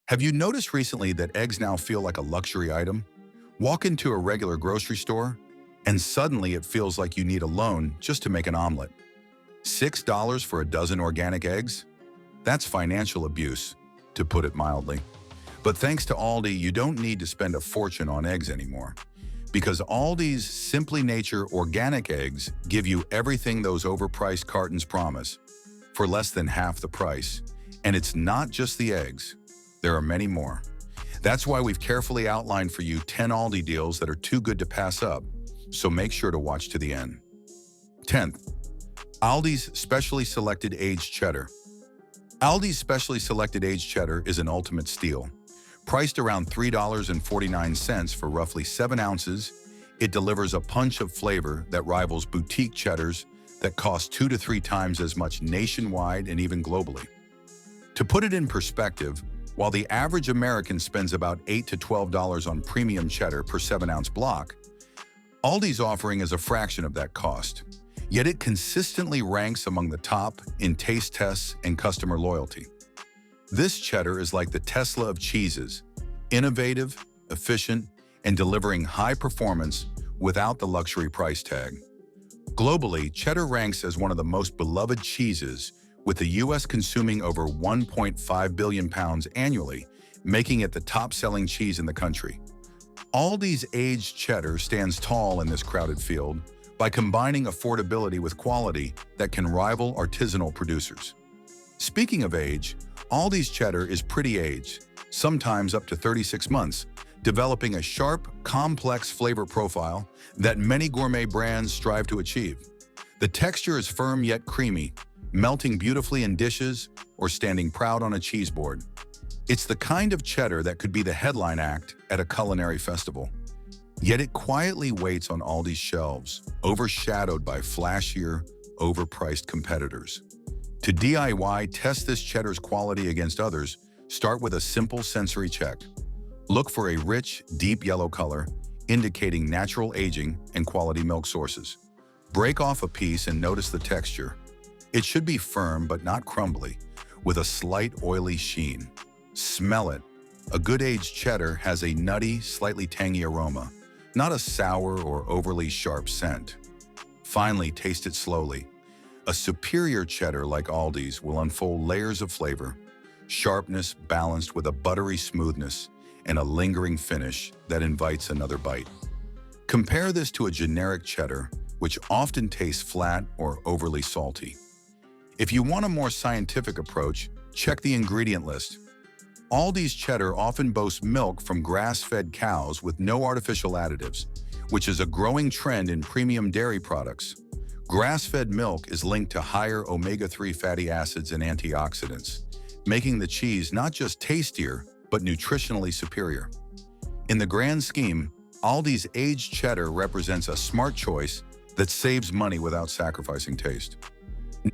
Have you noticed recently that eggs now feel like a luxury item? Walk into a regular grocery store, and suddenly it feels like you need a loan just to make an omelet. $6 for a dozen organic eggs? That's financial abuse, to put it mildly. But thanks to Aldi, you don't need to spend a fortune on eggs anymore. Because Aldi's Simply Nature organic eggs give you everything those overpriced cartons promise, for less than half the price. And it's not just the eggs. There are many more. That's why we've carefully outlined for you 10 Aldi deals that are too good to pass up, so make sure to watch to the end. 10th, Aldi's Specially Selected Aged Cheddar. Aldi's Specially Selected Aged Cheddar is an ultimate steal. Priced around $3.49 for roughly 7 ounces, it delivers a punch of flavor that rivals boutique cheddars that cost 2 to 3 times as much nationwide and even globally. To put it in perspective, while the average American spends about $8 to $12 on premium cheddar per 7-ounce block, Aldi's offering is a fraction of that cost. Yet it consistently ranks among the top in taste tests and customer loyalty. This cheddar is like the Tesla of cheeses, innovative, efficient, and delivering high performance without the luxury price tag. Globally, cheddar ranks as one of the most beloved cheeses, with the U.S. consuming over 1.5 billion pounds annually, making it the top-selling cheese in the country. Aldi's aged cheddar stands tall in this crowded field by combining affordability with quality that can rival artisanal producers. Speaking of age, Aldi's cheddar is pretty aged, sometimes up to 36 months, developing a sharp, complex flavor profile that many gourmet brands strive to achieve. The texture is firm yet creamy, melting beautifully in dishes or standing proud on a cheese board. It's the kind of cheddar that could be the headline act at a culinary festival. Yet it quietly waits on Aldi's shelves, overshadowed by flashier, overpriced competitors. To DIY test this cheddar's quality against others, start with a simple sensory check. Look for a rich, deep yellow color, indicating natural aging and quality milk sources. Break off a piece and notice the texture. It should be firm but not crumbly, with a slight oily sheen. Smell it. A good aged cheddar has a nutty, slightly tangy aroma, not a sour or overly sharp scent. Finally, taste it slowly. A superior cheddar like Aldi's will unfold layers of flavor, sharpness balanced with a buttery smoothness, and a lingering finish that invites another bite. Compare this to a generic cheddar, which often tastes flat or overly salty. If you want a more scientific approach, check the ingredient list. Aldi's cheddar often boasts milk from grass-fed cows with no artificial additives, which is a growing trend in premium dairy products. Grass-fed milk is linked to higher omega-3 fatty acids and antioxidants, making the cheese not just tastier, but nutritionally superior. In the grand scheme, Aldi's aged cheddar represents a smart choice that saves money without sacrificing taste.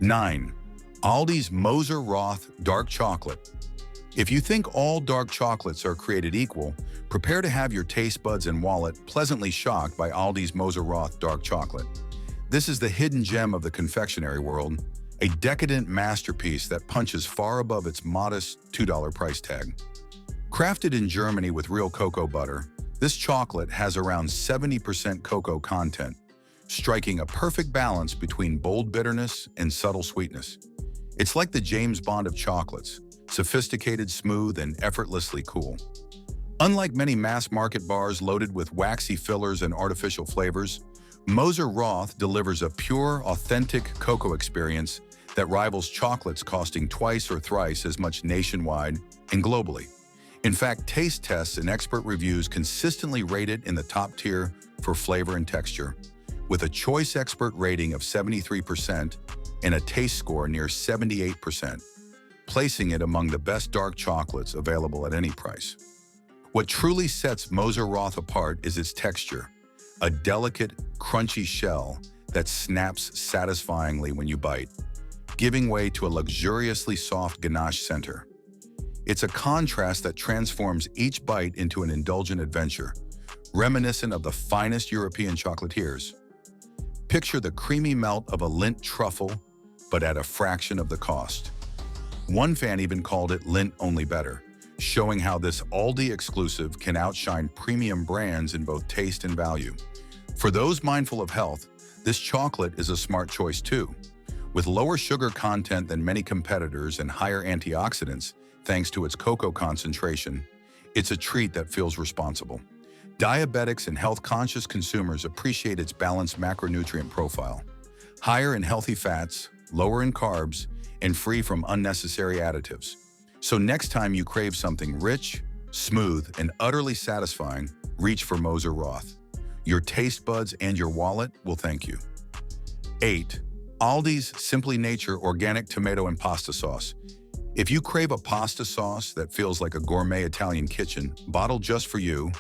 9. Aldi's Moser Roth Dark Chocolate. If you think all dark chocolates are created equal, prepare to have your taste buds and wallet pleasantly shocked by Aldi's Moser Roth Dark Chocolate. This is the hidden gem of the confectionery world, a decadent masterpiece that punches far above its modest $2 price tag. Crafted in Germany with real cocoa butter, this chocolate has around 70% cocoa content, striking a perfect balance between bold bitterness and subtle sweetness. It's like the James Bond of chocolates, sophisticated, smooth, and effortlessly cool. Unlike many mass-market bars loaded with waxy fillers and artificial flavors, Moser Roth delivers a pure, authentic cocoa experience that rivals chocolates costing twice or thrice as much nationwide and globally. In fact, taste tests and expert reviews consistently rate it in the top tier for flavor and texture, with a choice expert rating of 73% and a taste score near 78%, placing it among the best dark chocolates available at any price. What truly sets Moser Roth apart is its texture, a delicate, crunchy shell that snaps satisfyingly when you bite, giving way to a luxuriously soft ganache center. It's a contrast that transforms each bite into an indulgent adventure, reminiscent of the finest European chocolatiers. Picture the creamy melt of a Lindt truffle, but at a fraction of the cost. One fan even called it Lindt only better, showing how this Aldi exclusive can outshine premium brands in both taste and value. For those mindful of health, this chocolate is a smart choice too. With lower sugar content than many competitors and higher antioxidants, thanks to its cocoa concentration, it's a treat that feels responsible. Diabetics and health-conscious consumers appreciate its balanced macronutrient profile. Higher in healthy fats, lower in carbs, and free from unnecessary additives. So next time you crave something rich, smooth, and utterly satisfying, reach for Moser Roth. Your taste buds and your wallet will thank you. 8. Aldi's Simply Nature Organic Tomato and Pasta Sauce. If you crave a pasta sauce that feels like a gourmet Italian kitchen, bottled just for you,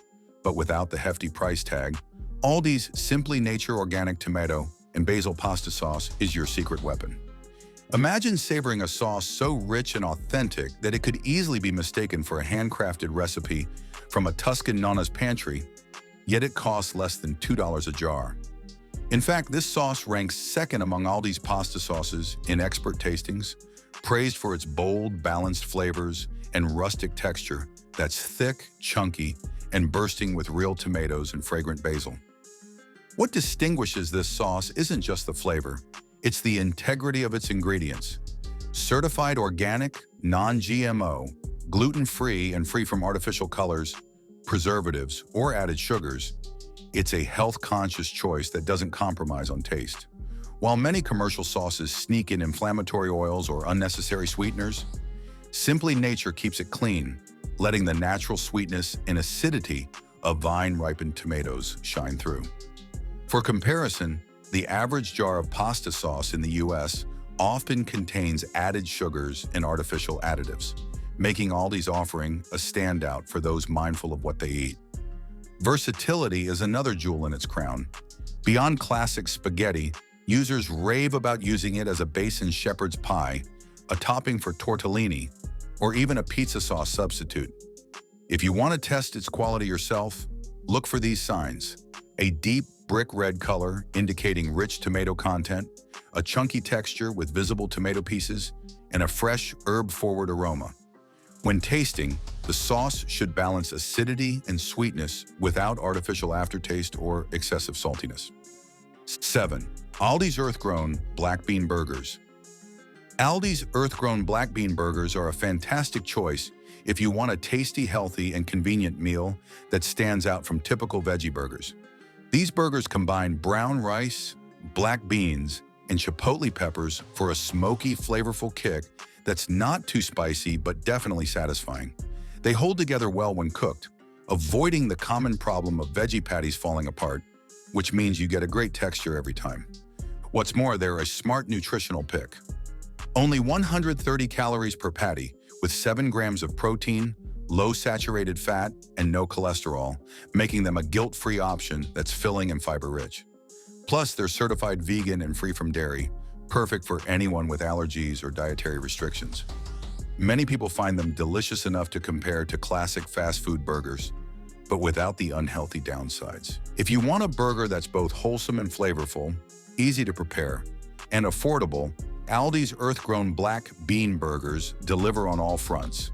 but without the hefty price tag, Aldi's Simply Nature Organic Tomato and Basil Pasta Sauce is your secret weapon. Imagine savoring a sauce so rich and authentic that it could easily be mistaken for a handcrafted recipe from a Tuscan nonna's pantry, yet it costs less than $2 a jar. In fact, this sauce ranks second among Aldi's pasta sauces in expert tastings, praised for its bold, balanced flavors and rustic texture that's thick, chunky, and bursting with real tomatoes and fragrant basil. What distinguishes this sauce isn't just the flavor, it's the integrity of its ingredients. Certified organic, non-GMO, gluten-free and free from artificial colors, preservatives, or added sugars, it's a health-conscious choice that doesn't compromise on taste. While many commercial sauces sneak in inflammatory oils or unnecessary sweeteners, Simply Nature keeps it clean, letting the natural sweetness and acidity of vine-ripened tomatoes shine through. For comparison, the average jar of pasta sauce in the US often contains added sugars and artificial additives, making Aldi's offering a standout for those mindful of what they eat. Versatility is another jewel in its crown. Beyond classic spaghetti, users rave about using it as a base in shepherd's pie, a topping for tortellini, or even a pizza sauce substitute. If you want to test its quality yourself, look for these signs: a deep brick red color indicating rich tomato content, a chunky texture with visible tomato pieces, and a fresh herb-forward aroma. When tasting, the sauce should balance acidity and sweetness without artificial aftertaste or excessive saltiness. 7. Aldi's Earth-Grown Black Bean Burgers. Aldi's Earth-Grown Black Bean Burgers are a fantastic choice if you want a tasty, healthy, and convenient meal that stands out from typical veggie burgers. These burgers combine brown rice, black beans, and chipotle peppers for a smoky, flavorful kick that's not too spicy but definitely satisfying. They hold together well when cooked, avoiding the common problem of veggie patties falling apart, which means you get a great texture every time. What's more, they're a smart nutritional pick. Only 130 calories per patty, with 7 grams of protein, low saturated fat, and no cholesterol, making them a guilt-free option that's filling and fiber-rich. Plus, they're certified vegan and free from dairy, perfect for anyone with allergies or dietary restrictions. Many people find them delicious enough to compare to classic fast food burgers, but without the unhealthy downsides. If you want a burger that's both wholesome and flavorful, easy to prepare, and affordable, Aldi's Earth-Grown Black Bean Burgers deliver on all fronts.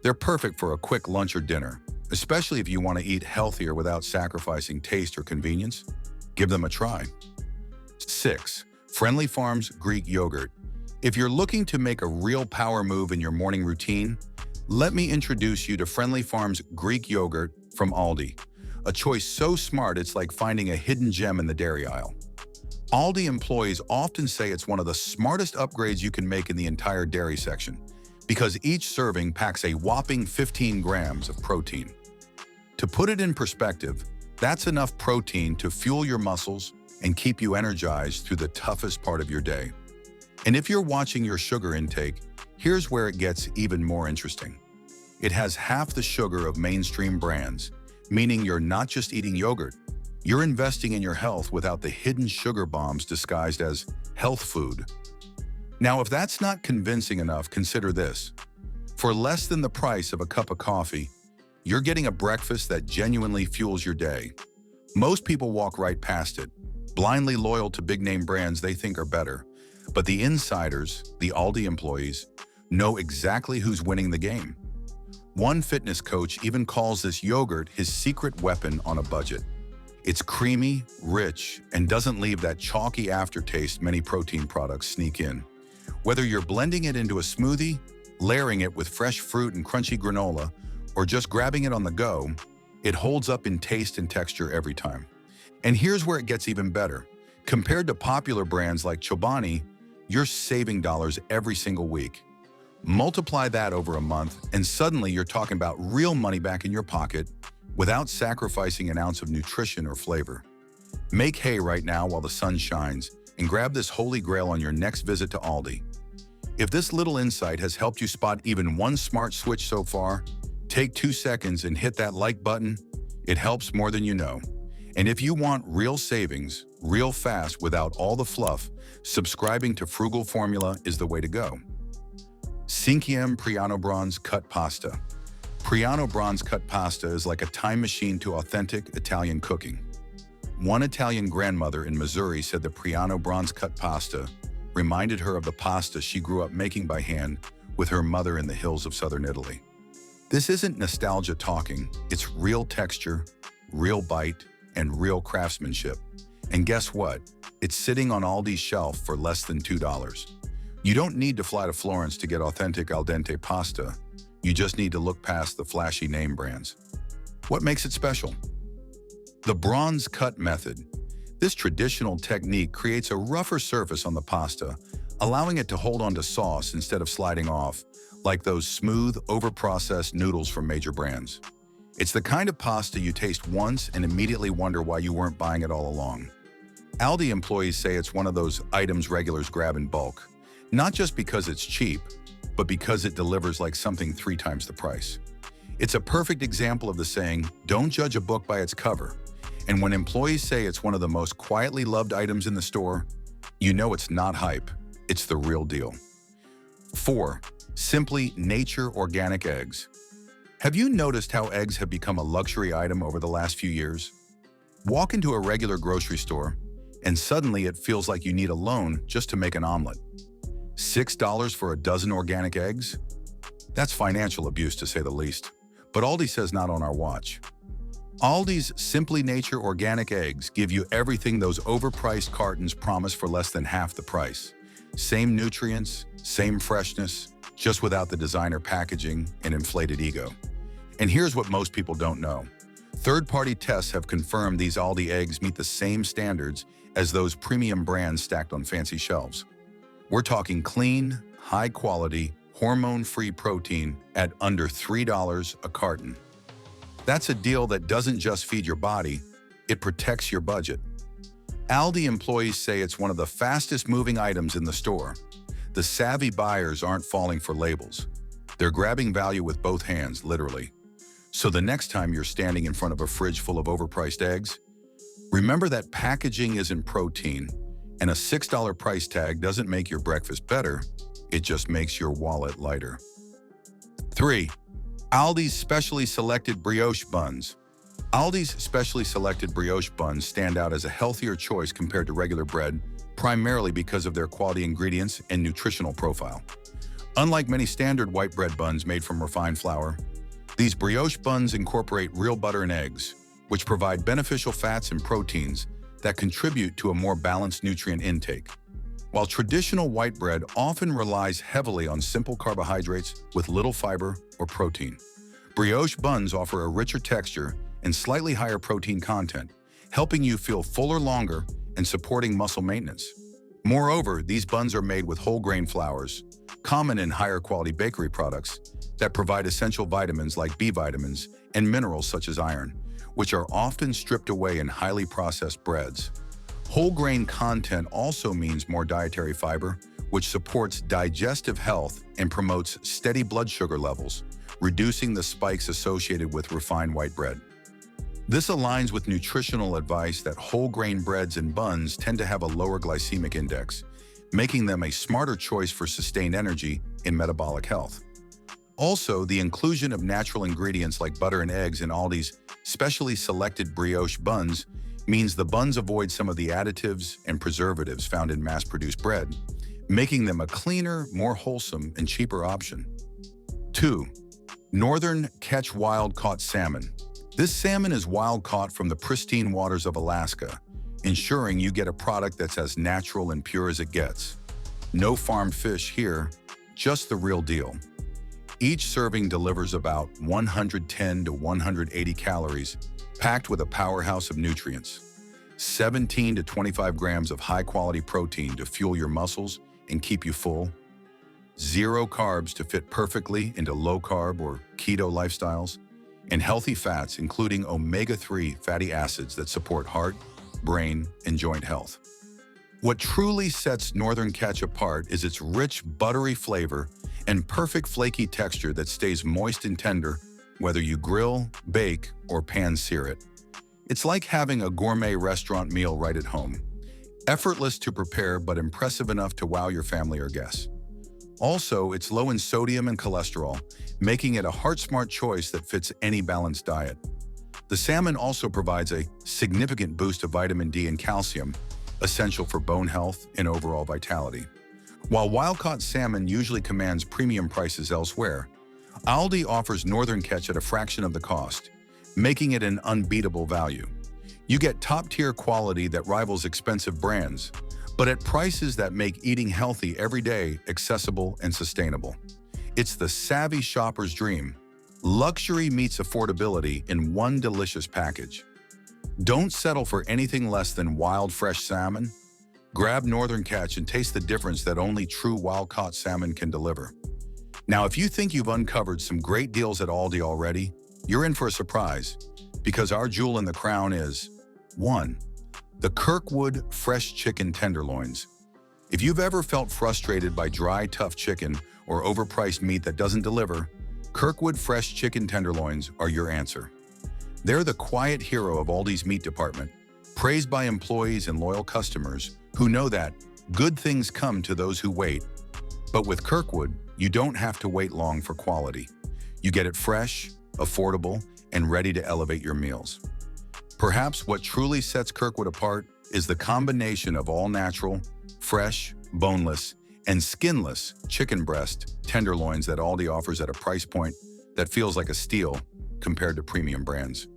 They're perfect for a quick lunch or dinner, especially if you want to eat healthier without sacrificing taste or convenience. Give them a try. 6. Friendly Farms Greek Yogurt. If you're looking to make a real power move in your morning routine, let me introduce you to Friendly Farms Greek Yogurt from Aldi, a choice so smart it's like finding a hidden gem in the dairy aisle. Aldi employees often say it's one of the smartest upgrades you can make in the entire dairy section, because each serving packs a whopping 15 grams of protein. To put it in perspective, that's enough protein to fuel your muscles and keep you energized through the toughest part of your day. And if you're watching your sugar intake, here's where it gets even more interesting. It has half the sugar of mainstream brands, meaning you're not just eating yogurt, you're investing in your health without the hidden sugar bombs disguised as health food. Now, if that's not convincing enough, consider this. For less than the price of a cup of coffee, you're getting a breakfast that genuinely fuels your day. Most people walk right past it, blindly loyal to big-name brands they think are better. But the insiders, the Aldi employees, know exactly who's winning the game. One fitness coach even calls this yogurt his secret weapon on a budget. It's creamy, rich, and doesn't leave that chalky aftertaste many protein products sneak in. Whether you're blending it into a smoothie, layering it with fresh fruit and crunchy granola, or just grabbing it on the go, it holds up in taste and texture every time. And here's where it gets even better. Compared to popular brands like Chobani, you're saving dollars every single week. Multiply that over a month, and suddenly you're talking about real money back in your pocket without sacrificing an ounce of nutrition or flavor. Make hay right now while the sun shines, and grab this holy grail on your next visit to Aldi. If this little insight has helped you spot even one smart switch so far, take 2 seconds and hit that like button. It helps more than you know. And if you want real savings, real fast without all the fluff, subscribing to Frugal Formula is the way to go. 5 Priano Bronze Cut Pasta. Priano Bronze Cut Pasta is like a time machine to authentic Italian cooking. One Italian grandmother in Missouri said the Priano Bronze Cut Pasta reminded her of the pasta she grew up making by hand with her mother in the hills of southern Italy. This isn't nostalgia talking, it's real texture, real bite, and real craftsmanship. And guess what? It's sitting on Aldi's shelf for less than $2. You don't need to fly to Florence to get authentic al dente pasta. You just need to look past the flashy name brands. What makes it special? The bronze cut method. This traditional technique creates a rougher surface on the pasta, allowing it to hold onto sauce instead of sliding off, like those smooth, overprocessed noodles from major brands. It's the kind of pasta you taste once and immediately wonder why you weren't buying it all along. Aldi employees say it's one of those items regulars grab in bulk, not just because it's cheap, but because it delivers like something 3 times the price. It's a perfect example of the saying, don't judge a book by its cover. And when employees say it's one of the most quietly loved items in the store, you know it's not hype, it's the real deal. 4. Simply Nature Organic Eggs. Have you noticed how eggs have become a luxury item over the last few years? Walk into a regular grocery store, and suddenly it feels like you need a loan just to make an omelet. $6 for a dozen organic eggs? That's financial abuse to say the least. But Aldi says not on our watch. Aldi's Simply Nature Organic Eggs give you everything those overpriced cartons promise for less than half the price. Same nutrients, same freshness, just without the designer packaging and inflated ego. And here's what most people don't know. Third-party tests have confirmed these Aldi eggs meet the same standards as those premium brands stacked on fancy shelves. We're talking clean, high-quality, hormone-free protein at under $3 a carton. That's a deal that doesn't just feed your body, it protects your budget. Aldi employees say it's one of the fastest-moving items in the store. The savvy buyers aren't falling for labels. They're grabbing value with both hands, literally. So the next time you're standing in front of a fridge full of overpriced eggs, remember that packaging isn't protein, and a $6 price tag doesn't make your breakfast better, it just makes your wallet lighter. 3. Aldi's Specially Selected Brioche Buns. Aldi's Specially Selected Brioche Buns stand out as a healthier choice compared to regular bread, primarily because of their quality ingredients and nutritional profile. Unlike many standard white bread buns made from refined flour, these brioche buns incorporate real butter and eggs, which provide beneficial fats and proteins that contribute to a more balanced nutrient intake. While traditional white bread often relies heavily on simple carbohydrates with little fiber or protein, brioche buns offer a richer texture and slightly higher protein content, helping you feel fuller longer and supporting muscle maintenance. Moreover, these buns are made with whole grain flours, common in higher quality bakery products, that provide essential vitamins like B vitamins and minerals such as iron, which are often stripped away in highly processed breads. Whole grain content also means more dietary fiber, which supports digestive health and promotes steady blood sugar levels, reducing the spikes associated with refined white bread. This aligns with nutritional advice that whole grain breads and buns tend to have a lower glycemic index, making them a smarter choice for sustained energy and metabolic health. Also, the inclusion of natural ingredients like butter and eggs in Aldi's specially selected brioche buns means the buns avoid some of the additives and preservatives found in mass-produced bread, making them a cleaner, more wholesome, and cheaper option. 2. Northern Catch wild-caught salmon. This salmon is wild-caught from the pristine waters of Alaska, ensuring you get a product that's as natural and pure as it gets. No farmed fish here, just the real deal. Each serving delivers about 110 to 180 calories, packed with a powerhouse of nutrients. 17 to 25 grams of high-quality protein to fuel your muscles and keep you full. 0 carbs to fit perfectly into low-carb or keto lifestyles. And healthy fats, including omega-3 fatty acids that support heart, brain, and joint health. What truly sets Northern Catch apart is its rich, buttery flavor and perfect flaky texture that stays moist and tender whether you grill, bake, or pan-sear it. It's like having a gourmet restaurant meal right at home. Effortless to prepare but impressive enough to wow your family or guests. Also, it's low in sodium and cholesterol, making it a heart-smart choice that fits any balanced diet. The salmon also provides a significant boost of vitamin D and calcium, essential for bone health and overall vitality. While wild-caught salmon usually commands premium prices elsewhere, Aldi offers Northern Catch at a fraction of the cost, making it an unbeatable value. You get top-tier quality that rivals expensive brands, but at prices that make eating healthy every day accessible and sustainable. It's the savvy shopper's dream. Luxury meets affordability in one delicious package. Don't settle for anything less than wild, fresh salmon. Grab Northern Catch and taste the difference that only true wild-caught salmon can deliver. Now, if you think you've uncovered some great deals at Aldi already, you're in for a surprise, because our jewel in the crown is 1. The Kirkwood Fresh Chicken Tenderloins. If you've ever felt frustrated by dry, tough chicken or overpriced meat that doesn't deliver, Kirkwood Fresh Chicken Tenderloins are your answer. They're the quiet hero of Aldi's meat department, praised by employees and loyal customers who know that good things come to those who wait. But with Kirkwood, you don't have to wait long for quality. You get it fresh, affordable, and ready to elevate your meals. Perhaps what truly sets Kirkwood apart is the combination of all-natural, fresh, boneless, and skinless chicken breast tenderloins that Aldi offers at a price point that feels like a steal compared to premium brands.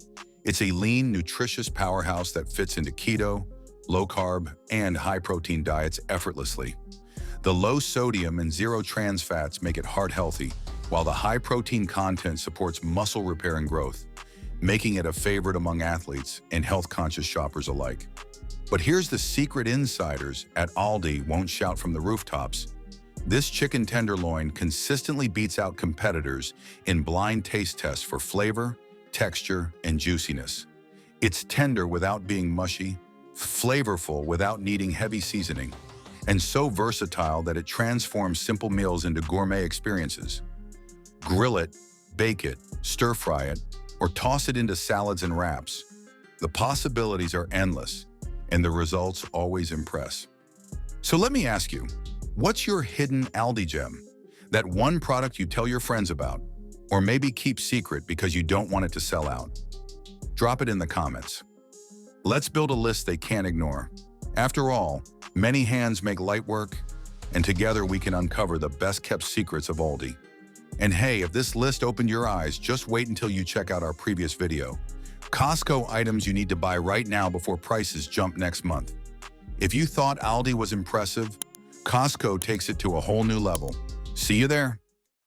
It's a lean, nutritious powerhouse that fits into keto, low-carb, and high-protein diets effortlessly. The low sodium and 0 trans fats make it heart-healthy, while the high-protein content supports muscle repair and growth, making it a favorite among athletes and health-conscious shoppers alike. But here's the secret: insiders at Aldi won't shout from the rooftops. This chicken tenderloin consistently beats out competitors in blind taste tests for flavor, texture, and juiciness. It's tender without being mushy, flavorful without needing heavy seasoning, and so versatile that it transforms simple meals into gourmet experiences. Grill it, bake it, stir-fry it, or toss it into salads and wraps. The possibilities are endless, and the results always impress. So let me ask you, what's your hidden Aldi gem? That one product you tell your friends about, or maybe keep secret because you don't want it to sell out? Drop it in the comments. Let's build a list they can't ignore. After all, many hands make light work, and together we can uncover the best-kept secrets of Aldi. And hey, if this list opened your eyes, just wait until you check out our previous video. Costco items you need to buy right now before prices jump next month. If you thought Aldi was impressive, Costco takes it to a whole new level. See you there.